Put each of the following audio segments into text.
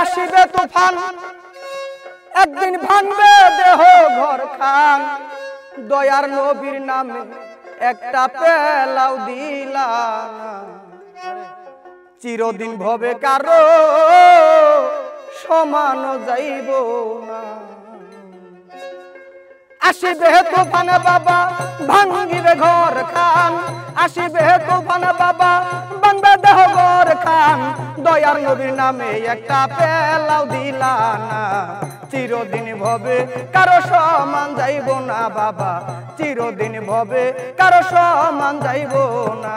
আসিবে তুফান একদিন ভাঙবে দেহ ঘর খান দয়ার নবীর নামে একটা পেলাও দিলা চিরদিন ভবে কারো সমান যাইব না আসিবে তুফান বাবা ভাঙিবে ঘর খান আসিবে তুফান বাবা ভাঙবে দেহ ঘর খান দয়ার নবীর নামে একটা পেলাও দিলা না চিরদিন ভবে কারো সমান যাইব না বাবা চিরদিন ভবে কারো সমান যাইব না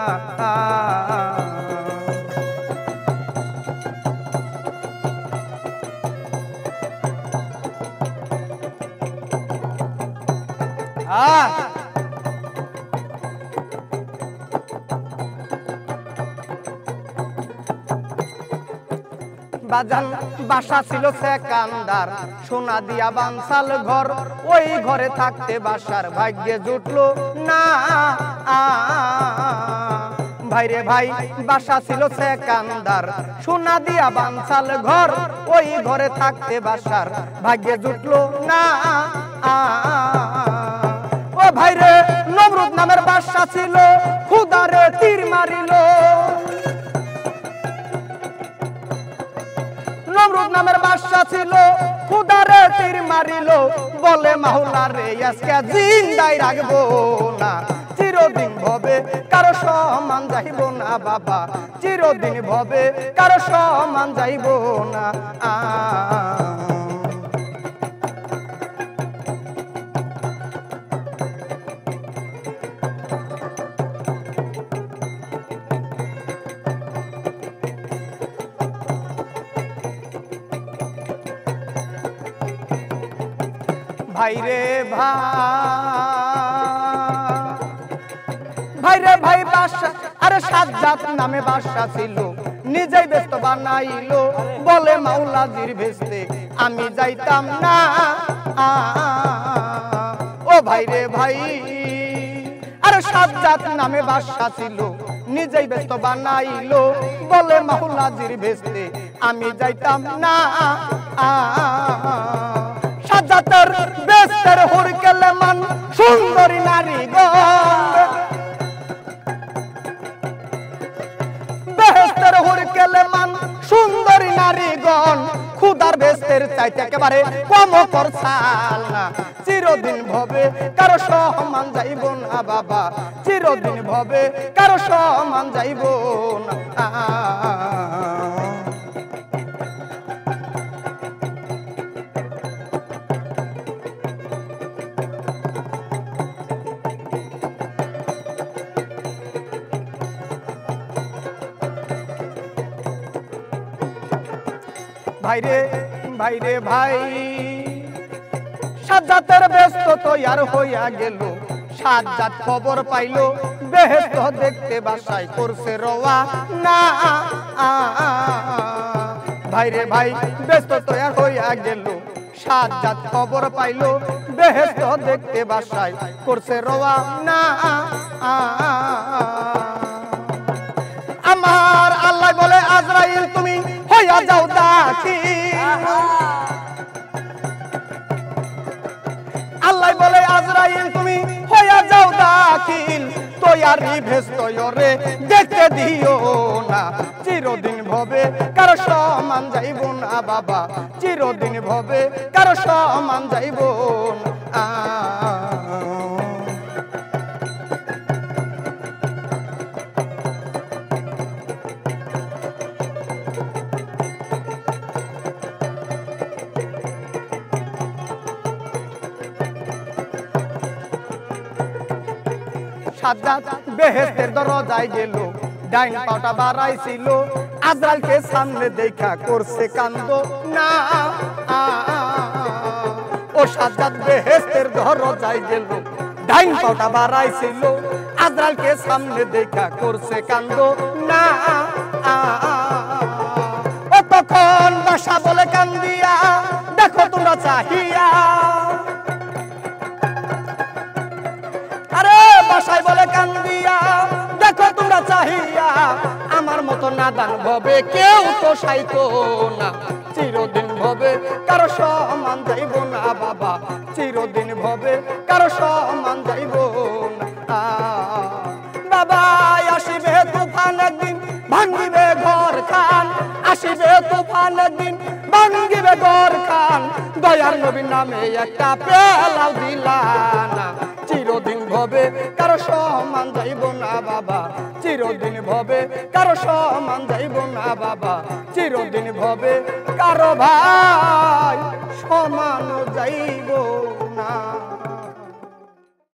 বাজান বাসা ছিল সেকান্দার সোনা দিয়া বানসাল ঘর ওই ঘরে থাকতে বাসার ভাগ্যে জুটলো না ভাইরে ভাই বাসা ছিল সেকান্দার সোনা দিয়া বানসাল ঘর ওই ঘরে থাকতে বাসার ভাগ্যে জুটলো না ও ভাইরে নমরুদ নামের বাদশা ছিল খুদারে তীর মারিল নমরুদ নামের বাদশা ছিল খুদারে তীর মারিল বলে মাওলা রে আজকে জিন্দাই রাখবো না চিরদিন ভবে কারো সমান যাইব না বাবা চিরদিন ভবে কারো সমান যাইব না ভাইরে ভাই বাদশা আরে সাজ্জাদ নামে বাদশা ছিল নিজেই ব্যস্ত বানাইলো বলে মাওলাজির ভেস্তে আমি যাইতাম না ও ভাইরে ভাই আরে সাজ্জাদ নামে বাদশা ছিল নিজেই ব্যস্ত বানাইলো বলে মাওলাজির ভেস্তে আমি যাইতাম না সাজ্জাদের বেস্তের হুরকেলে মান সুন্দরী নারীগণ বেহেস্তের হুরকেলে মান সুন্দরী নারীগণ খুদার বেস্তের চাইতে একেবারে কম করছাল না চিরদিন ভবে কারো সমান যাইব না বাবা চিরদিন ভবে কারো সমান যাইব না ভাইরে ভাই সাজ্জাদের ব্যস্ত তৈয়ার হইয়া গেল সাজ্জাদ খবর পাইল বেহেশত দেখতে বাসায় করছে রওয়া না ভাইরে ভাই ব্যস্ত তৈয়ার হইয়া গেল সাজ্জাদ খবর পাইল বেহেশত দেখতে বাসায় করছে রওয়া না আমার আল্লাহ বলে আজরাইল তুমি হইয়া যাও দাখিল আল্লাহ বলে আজরাইল তুমি হইয়া যাও দাখিল তৈয়ারি ভেস্ত রে দেখতে দিও না চিরদিন ভবে কারো সমান যাইব না বাবা চিরদিন ভবে কারো সমান যাইব না সাজ্জাদ বেহেশতের দরজায় গেল ডাইন পাটা বাড়াইছিল আজরাইলকে সামনে দেখা করছে কান্দ না ও সাজ্জাদ বেহেশতের দরজায় গেল ডাইন পাটা বাড়াইছিল আজরাইলকে সামনে দেখা করছে কান্দ না ও তখন বাদশা বলে কান্দিয়া দেখো তোমরা চাহিয়া বাসায় বলে কান্দিয়া দেখো তোমরা চাহিয়া আমার মতো নাদান ভবে কেউ তো সাইতো না চিরদিন ভবে কারো সমান যাইব না বাবা চিরদিন ভবে কারো সমান যাইব না বাবা আসিবে তুফান একদিন ভাঙ্গিবে ঘর খান আসিবে তুফান একদিন ভাঙ্গিবে ঘর খান দয়ার নবীর নামে একটা পেলাও দিলানা চিরদিন ভবে কারো সমান যাইব না বাবা চিরদিন ভবে কারো সমান যাইব না বাবা চিরদিন ভবে কারো ভাই সমান যাইব না।